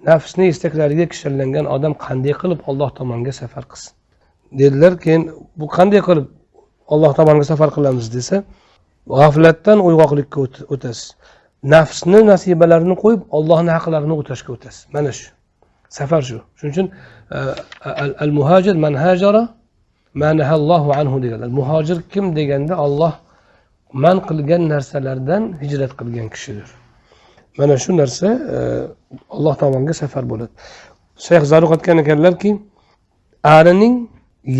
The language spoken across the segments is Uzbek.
nafsning istaklariga kishanlangan odam qanday qilib Alloh tomoniga safar qilsin dedilar. Keyin bu qanday qilib Alloh tomoniga safar qilamiz desa, g'aflatdan uyg'oqlikka o'tasiz. Nafsni nasibalarini qo'yib Allohning haqlarini o'tashga o'tasiz. Mana shu safar shu. Shuning uchun al-muhajir man hajara ma nahallohu anhu deganlar. Muhojir kim deganda Alloh man qilgan narsalardan hijrat qilgan kishidir. Mana shu narsa Alloh tomoniga safar bo'ladi. Shayx Zarruq aytgan ekanlarki, arining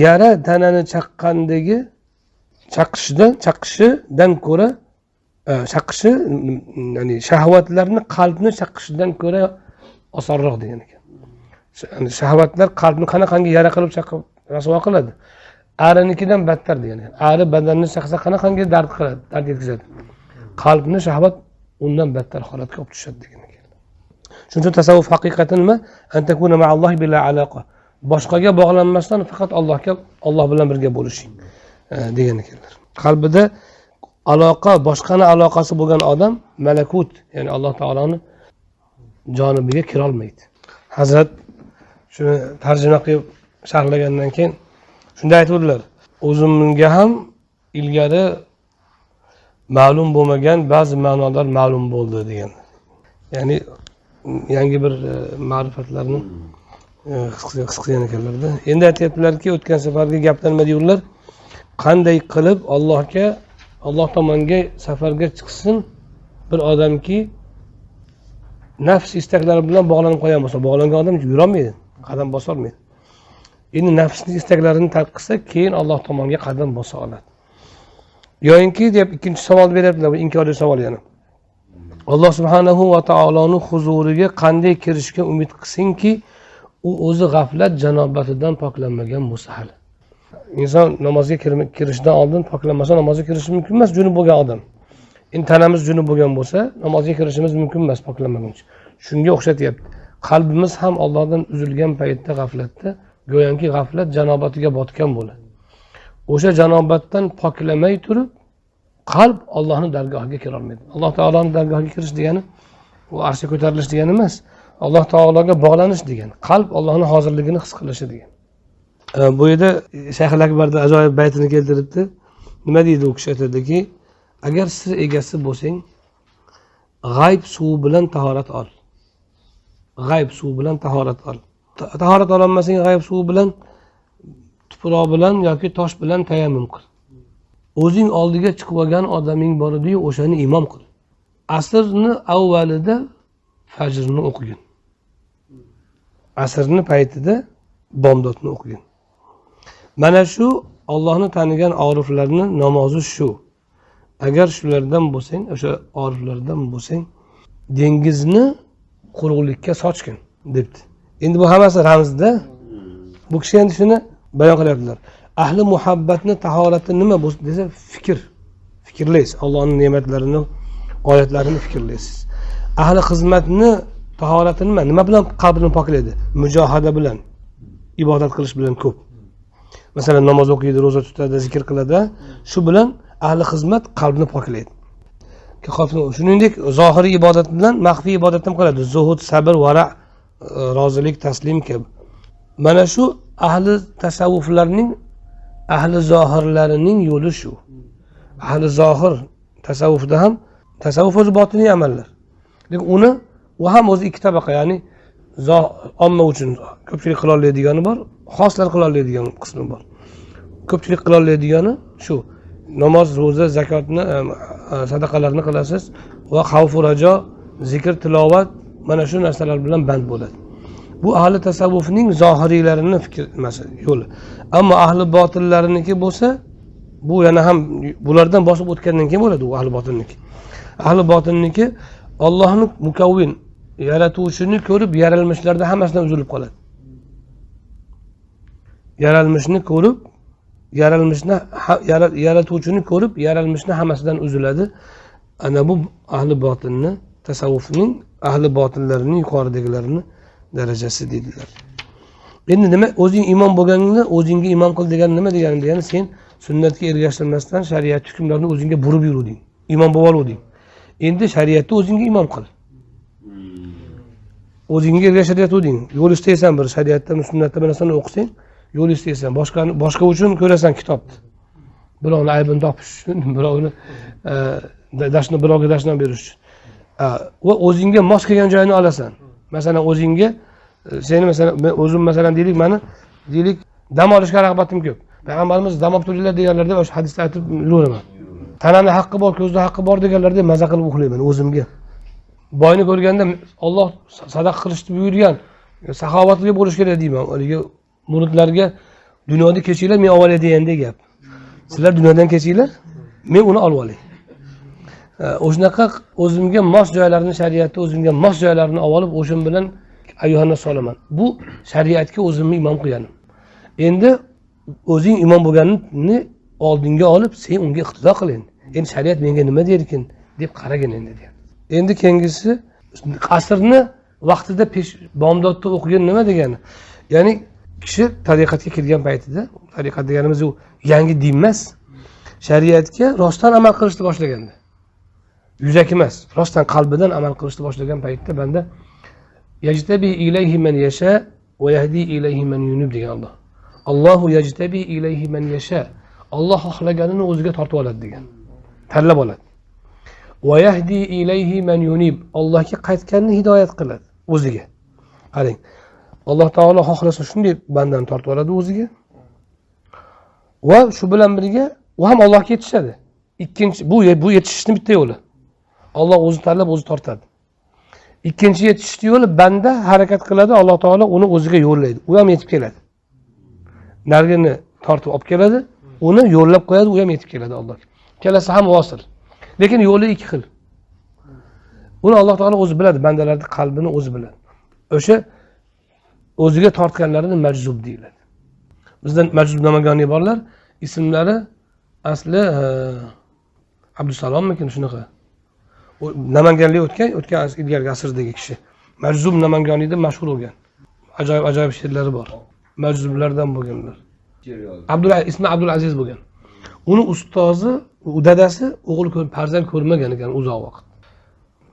yara tanani chaqqandagi chaqishidan ko'ra chaqishi, ya'ni shahvatlarni qalbni chaqishidan ko'ra osonroq degan ekan. Ya'ni shahvatlar qalbni qanaqangi yara qilib chaqib rasvo qiladi. Arinikidan battar degan ekan. Ari badanni chaqsa qanaqangi dard qiladi, dard yetkazadi. Qalbni shahvat undan battar holatga olib tushadi degan ekan. Shuning uchun tasavvuf haqiqatan nima? Antakuna ma'allohi bila aloqa. Boshqaga bog'lanmasdan faqat Alloh bilan birga bo'lishing degan ekanlar. Qalbida aloqa, boshqani aloqasi bo'lgan odam malakut, ya'ni Alloh taoloni jonibiga kira olmaydi. Hazrat shuni tarjima qilib sharhlagandan keyin shunday aytdilar: o'zimga ham ilgari ma'lum bo'lmagan ba'zi ma'nolar ma'lum bo'ldi degan. Ya'ni yangi bir ma'rifatlarni his qilgan ekanlarda. Endi aytyaptilarki, o'tgan safargi gapdan nima deyurlar? Qanday qilib Alloh tomoniga safarga chiqsin bir odamki nafs istaklari bilan bog'lanib qolgan bo'lsa, bog'langan odam yura olmaydi, qadam bosa olmaydi. Endi nafsning istaklarini tark qilsa, keyin Alloh tomoniga qadam bosa oladi. Yo'inki deb ikkinchi savol beryaptilar, bu inkoriy savol yana. Alloh subhanahu va taoloning huzuriga qanday kirishga umid qilsinki, u o'zi g'aflat janobatidan poklanmagan bo'lsa hali. Inson namozga kirishdan oldin poklanmasa namozga kirishi mumkin emas, junub bo'lgan odam. Endi tanamiz junub bo'lgan bo'lsa, namozga kirishimiz mumkin emas poklanmaguncha. Shunga o'xshatyapti. Qalbimiz ham Allohdan uzilgan paytda g'aflatda, go'yoki g'aflat janobatiga botgan bo'ladi. O'sha janobatdan poklamay turib, qalb Allohning dargohiga kira olmaydi. Alloh taoloning dargohiga kirish degani u arshga ko'tarilish degani emas. Alloh taologa bog'lanish degani, qalb Allohning hozirligini his qilishi degani. Bu yerda Shayx al-Akbarda ajoyib baytini keltiribdi. Nima deydi u kishi? Aytadiki, agar sir egasi bo'lsang, g'ayb suvi bilan tahorat ol. G'ayb suvi bilan tahorat ol. Tahorat ololmasang, g'ayb suvi bilan, tuproq bilan yoki tosh bilan tayammum qil. O'zing oldiga chiqib olgan odaming bor edi, o'shani imom qil. Asrni avvalida fajrni o'qigin. Asrni paytida bomdodni o'qigin. Mana shu Allohni tanigan oriflarning namozi shu. Agar shulardan bo'lsang, o'sha oriflardan bo'lsang, dengizni quruqlikka sochgin debdi. Endi bu hammasi ramzda. Bu kishi endi shuni bayon qilyaptilar. Ahli muhabbatni tahorati nima bo'lsa desa, fikrlaysiz. Allohning ne'matlarini, oyatlarini fikrlaysiz. Ahli xizmatni tahorati nima bilan qalbini poklaydi? Mujohada bilan, ibodat qilish bilan ko'p. Masalan, namoz o'qiydi, roza tutadi, zikr qiladi. Shu bilan ahli xizmat qalbni poklaydi. Shuningdek, zohiriy ibodat bilan maxfiy ibodat ham qiladi. Zuhud, sabr, vara, rozilik, taslim kabi. Mana shu ahli tasavvuflarning, ahli zohirlarining yo'li shu. Ahli zohir tasavvufda ham tasavvuf o'zi botiniy amallar. Lekin u ham o'zi ikki tabaqa, ya'ni omma uchun ko'pchilik qila oladigan bor, xoslar qila oladigan qismi bor. Ko'pchilik qila oladigan shu. Namoz, roza, zakotni, sadaqalarni qilasiz va xavf va rajo, zikr, tilovat mana shu narsalar bilan band bo'ladi. Bu ahli tasavvufning zohiriylarini fikr emas, yo'li. Ammo ahli botillariniki bo'lsa, bu yana ham bulardan bosib o'tgandan keyin bo'ladi u ahli botinniki. Ahli botinniki Allohning mukavvin, yaratuvchini ko'rib, yaralmishlarda hammasidan uzilib qoladi. Yaralmishni ko'rib, yaratuvchini ko'rib, yaralmishni hammasidan uziladi. Ana bu ahli botinni, tasavvufning ahli botillarining yuqoridagilarini darajasi dedilar. Endi nima o'zing imom bo'lganingda o'zingga imom qil degan nima degani? Ya'ni sen sunnatga ergashtirmasdan shariat hukmlarini o'zingga burib yuruding, imom bo'lib oluding. Endi shariatni o'zingga imom qil. o'zingga ergashayotganding, yo'l istaysan bir shariatda, sunnatda bir narsani o'qisang, yo'l istaysan, boshqa uchun ko'rasan kitobni. Birovni aybini topish uchun, birovni birovga dashnom berish uchun. Va o'zingga mos kelgan joyini olasan. Masalan, o'zingga seni masalan men o'zim masalan deylik dam olishga rag'batim ko'p. Payg'ambarimiz dam olib turinglar deganlarda o'sha hadisda aytib yuraman. Tanani haqqi bor, ko'zda haqqi bor deganlarda maza qilib uxlayman o'zimga. Boyni ko'rganda Alloh sadaqa qilishni buyurgan, saxovatli bo'lish kerak deyman. Haligi muridlarga dunyoda kechinglar, men olay deganda gap. Sizlar dunyodan kechinglar, men uni olib olay. O'shanaqa o'zimga mos joylarni shariatda o'zimga mos joylarni olib, o'shin bilan ayyuhanna solaman. Bu shariatga o'zimni imom qilganim. Endi o'zing imom bo'lganini oldinga olib, sen unga iqtido qiling. Endi shariat menga nima derkin deb qaragin endi deyapti. Endi keyingisi asrni vaqtida bomdodda o'qigan nima degani? Ya'ni kishi tariqatga kirgan paytida, tariqat deganimiz u yangi din emas, shariatga rostdan amal qilishni boshlaganda. Yuzaki emas, rostdan qalbidan amal qilishni boshlagan paytda banda yajtabi ilayhi man yasha va yahdi ilayhi man yunib degan Alloh. Allohu yajtabi ilayhi man yasha. Alloh xohlaganini o'ziga tortib oladi degan. Tanlab oladi. Va yahdi ilayhi man yunib. Allohga qaytganni hidoyat qiladi o'ziga. Qarang. Alloh taolo xohlasa shunday bandani tortib oladi o'ziga. Va shu bilan birga u ham Allohga yetishadi. Ikkinchi bu yetishishning bitta yo'li. Alloh o'zi tanlab o'zi tortadi. Ikkinchi yetishishning yo'li banda harakat qiladi, Alloh taolo uni o'ziga yo'llaydi. U ham yetib keladi. Nargini tortib olib keladi, uni yo'llab qo'yadi, u ham yetib keladi Allohga. Kelasi ham vosil. Lekin yo'li ikki xil. Uni Alloh taolo o'zi biladi, bandalarning qalbini o'zi biladi. O'sha o'ziga tortganlarini majzub deyiladi. Bizda majzub namagani borlar, ismlari asli Abdusalommikin shunaqa. O Namanganlik o'tgan ilgargi asrdagi kishi. Majzub Namanganiyda mashhur bo'lgan. Ajoyib she'rlari bor. Majzublardan bo'lganlar. Ismi Abdulaziz bo'lgan. Uni ustozi, dadasi o'g'il farzand ko'rmagan ekan uzoq vaqt.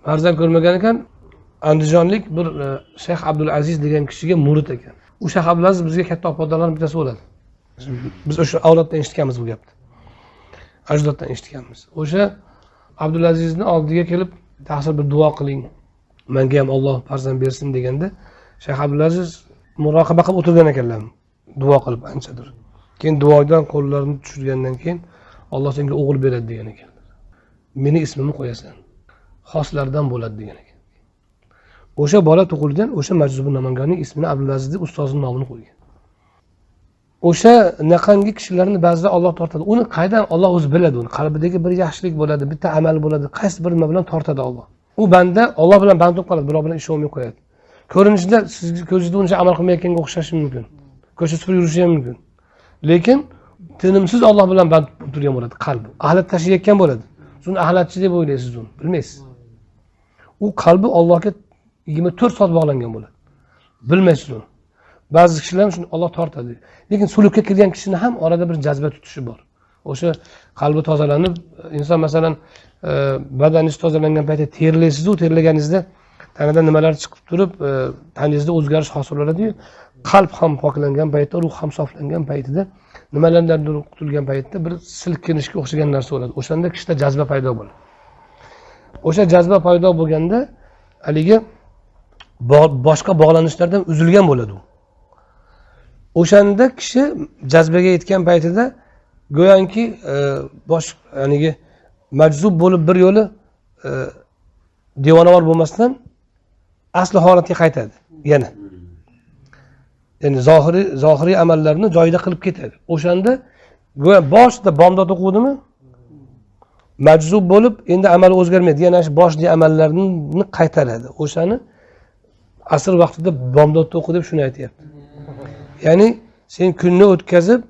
Farzand ko'rmagan ekan, Andijonlik bir Shayx Abdulaziz degan kishiga murid ekan. U Shayx Abdulaziz bizga katta opalardan bittasi bo'ladi. Biz o'sha avloddan eshitganmiz bu gapni. Ajdoddan eshitganmiz. O'sha Abdulazizni oldiga kelib, tahsil bir duo qiling. Menga ham Alloh farzand bersin deganda, Shayx Abdulaziz muroqaba qilib o'tirgan ekanlar. Duo qilib anchadir. Keyin duodan qo'llarini tushirgandan keyin Alloh senga o'g'il beradi degan ekan. Meni ismimni qo'yasan. Xoslardan bo'ladi degan ekan. O'sha bola tug'ilgan, o'sha Majzubun Namanganining ismini Abdulaziz deb ustozining nomini qo'ygan. O'sha naqangi kishilarni ba'zida Alloh tortadi. Uni qaydan Alloh o'zi biladi uni. Qalbidagi bir yaxshilik bo'ladi, bitta amal bo'ladi, qaysi bir nima bilan tortadi Alloh. U banda Alloh bilan band bo'lib qoladi, birov bilan ish olmay qo'yadi. Ko'rinishda sizga ko'zingizda uncha amal qilmayotganga o'xshashi mumkin. Ko'cha supurib yurishi ham mumkin. Lekin tinimsiz Alloh bilan band bo'lib turgan bo'ladi qalbi. Ahlat tashiyotgan bo'ladi. Siz uni ahlatchi deb o'ylaysiz uni, bilmaysiz. U qalbi Allohga 24 soat bog'langan bo'ladi. Bilmaysiz uni. Ba'zi kishilar shuni Alloh tortadi. Lekin sulukka kirgan kishini ham orada bir jazba tutishi bor. O'sha qalbi tozalanib, inson masalan badaningiz tozalangan paytda terlaysiz-ku, terlaganingizda tanadan nimalar chiqib turib, tanangizda o'zgarish hosil bo'ladi-yu, qalb ham poklangan paytda, ruh ham soflangan paytida, nimalardan qutulgan paytda bir silkinishga o'xshagan narsa bo'ladi. O'shanda kishida jazba paydo bo'ladi. O'sha jazba paydo bo'lganda haligi boshqa bog'lanishlardan uzilgan bo'ladi u. O'shanda kishi jazbaga yetgan paytida go'yoki ya'ni majzub bo'lib bir yo'li devonavor bo'lmasdan asli holatiga qaytadi yana. Ya'ni zohiriy amallarni joyida qilib ketadi. O'shanda go'yo boshida bomdod o'qidimi? Majzub bo'lib, endi amali o'zgarmaydi. Yana shu boshli amallarni qaytaradi. O'shani asr vaqtida bomdodda o'qi deb shuni aytayapti. Ya'ni sen kunni o'tkazib,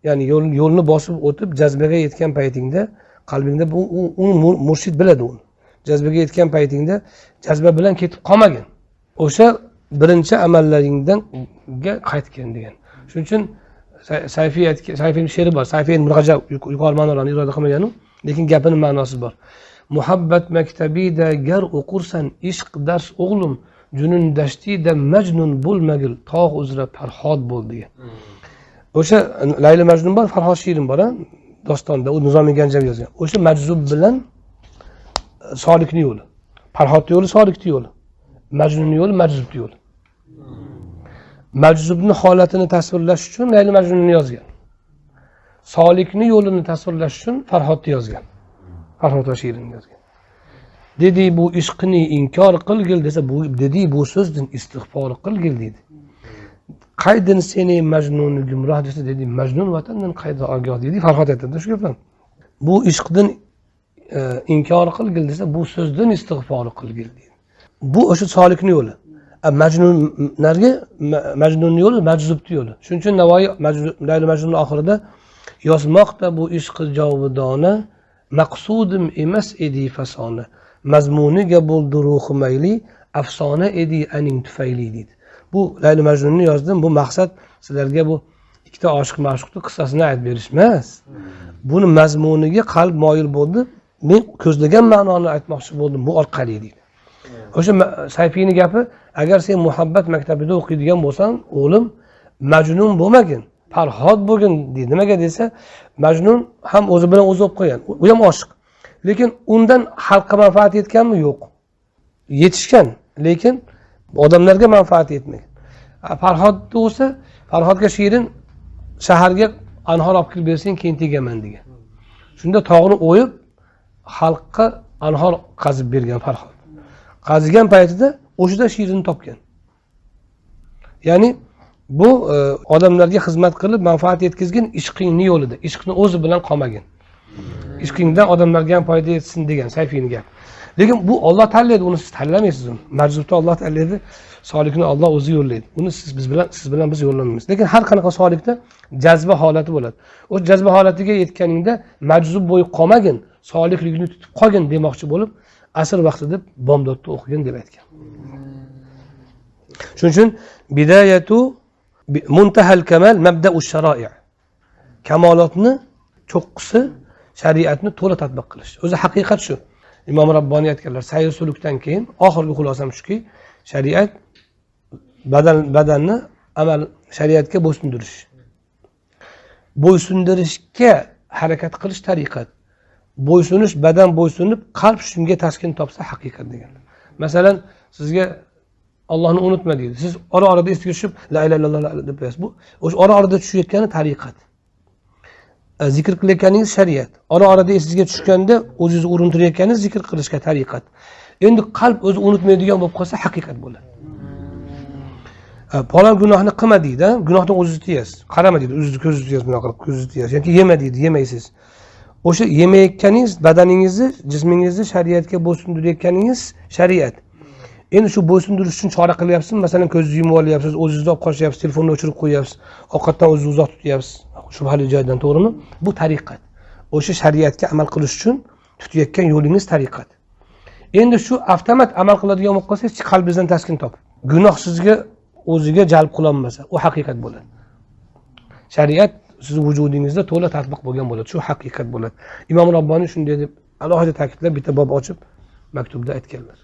ya'ni yo'lni bosib o'tib jazbaga yetgan paytingda qalbingda uni murshid biladi uni. Jazbaga yetgan paytingda jazba bilan ketib qolmagan. O'sha birinchi amallaringdan qaytgan degan. Shuning uchun Sayfiyning she'ri bor. Sayfiy Murg'ajab yuqori ma'nolarni iroda qilmagan-u, lekin gapining ma'nosi bor. Muhabbat maktabida gar o'qursan ishq dars o'g'lim, junun dashtida majnun bo'lmagil tog' uzra farhod bo'l degan. O'sha Layli Majnun bor, Farhod Shirin bor, dostonda u Nizomiy Ganjaviy yozgan. O'sha majzub bilan solikning yo'li. Farhodning yo'li solikning yo'li. Majnunning yo'li majzubning yo'li. Majzubning holatini tasvirlash uchun Layli Majnunni yozgan. Solikning yo'lini tasvirlash uchun Farhodni yozgan. Farhod va Shirin yozgan. Dedi bu ishqini inkor qilgil desa, bu dedi bu so'zdan istig'for qilgil dedi. Qaydin seni majnuni gumroh desa dedi, majnun vatandan qayda ogoh dedi. Farhod aytadi shu gapdan. Bu ishqdan inkor qilgil desa, bu so'zdan istig'for qilgil dedi. Bu o'sha solikning yo'li. Majnunlarga majnunning yo'li majzubning yo'li. Shuning uchun Navoiy Layli Majnunning oxirida yozmoqda bu ishq jovidona maqsudim emas edi fasona. Mazmuniga bo'ldi ruhi mayli, afsona edi aning tufayli dedi. Bu Layli Majnunni yozdim. Bu maqsad sizlarga bu ikkita oshiq ma'shuqning qissasini aytib berish emas. Buni mazmuniga qalb moyil bo'ldi. Men ko'zlagan ma'noni aytmoqchi bo'ldim bu orqali deydi. O'sha Sayfiyning gapi, agar sen muhabbat maktabida o'qiydigan bo'lsang, o'g'lim majnun bo'lmagin, farhod bo'lgin deydi. Nimaga desa, majnun ham o'zi bilan o'zi bo'lib qo'ygan. U ham oshiq. Lekin undan xalqqa manfaat yetganmi? Yo'q. Yetishgan, lekin odamlarga manfaat yetmagan. Farhod bo'lsa, Farhodga Shirin shaharga anhor olib kelib bersang, keyin tegaman degan. Shunda tog'ni o'yib xalqqa anhor qazib bergan Farhod. Qazigan paytida o'shida Shirinni topgan. Ya'ni bu odamlarga xizmat qilib manfaat yetkazgan ishqingning yo'lida, ishqni o'zi bilan qolmagan. Ishqingdan odamlarga ham foyda yetsin degan Sayfiyning gapi. Lekin bu Alloh tanlaydi, uni siz tanlamaysiz uni. Majzubni Alloh tanlaydi, solikni Alloh o'zi yo'llaydi. Uni siz bilan biz yo'llamaymiz. Lekin har qanaqa solikda jazba holati bo'ladi. O jazba holatiga yetganingda majzub bo'lib qolmagin, solikligini tutib qolgin demoqchi bo'lib, asr vaqtida bomdodda o'qigan deb aytgan. Shuning uchun bidayatu muntahal kamal mabda'u sharo'i'. Kamolotni cho'qqisi shariatni to'la tatbiq qilish. O'zi haqiqat shu. Imom Rabboniy aytganlar, sayr sulukdan keyin oxirgi xulosam shuki, shariat badanni amal shariatga bo'ysundirish. Bo'ysundirishga harakat qilish tariqat. Bo'ysunish, badan bo'ysunib, qalb shunga taskin topsa haqiqat deganlar. Masalan, sizga Allohni unutma deydi. Siz ora-orada esga tushib la ilaha illalloh deb qo'yasiz. Bu o'sha ora-orada tushayotgani tariqat. Zikr qilayotganingiz shariat. Ora-orada esingizga tushganda o'zingizni urintirayotganingiz zikr qilishga tariqat. Endi qalb o'zi unutmaydigan bo'lib qolsa haqiqat bo'ladi. Falon gunohni qilma deydi, gunohdan o'zingizni tiyasiz. Qarama deydi, o'zingizni ko'zingizni tiyasiz, bunaqa qilib ko'zingizni tiyasiz. Yoki yema deydi, yemaysiz. O'sha yemayotganingiz, badaningizni, jismingizni shariatga bo'ysundirayotganingiz shariat. Endi shu bo'ysundirish uchun chora qilyapsiz. Masalan, ko'zingizni yumib olyapsiz, o'zingizni olib qochyapsiz, telefonni o'chirib qo'yapsiz, ovqatdan o'zingizni uzoq tutyapsiz. Shubhali joydan, to'g'rimi? Bu tariqat. O'sha shariatga amal qilish uchun tutayotgan yo'lingiz tariqat. Endi shu avtomat amal qiladigan bo'lib qolsangiz, qalbingizdan taskin topib, gunoh sizga o'ziga jalb qilolmasa, u haqiqat bo'ladi. Shariat sizning vujudingizda to'la tatbiq bo'lgan bo'ladi. Shu haqiqat bo'ladi. Imom Rabboniy shunday deb alohida ta'kidlab bitta bob ochib maktubda aytganlar.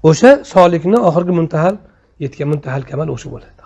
O'sha solikni oxirgi muntahal yetgan muntahal kamal o'sha bo'ladi.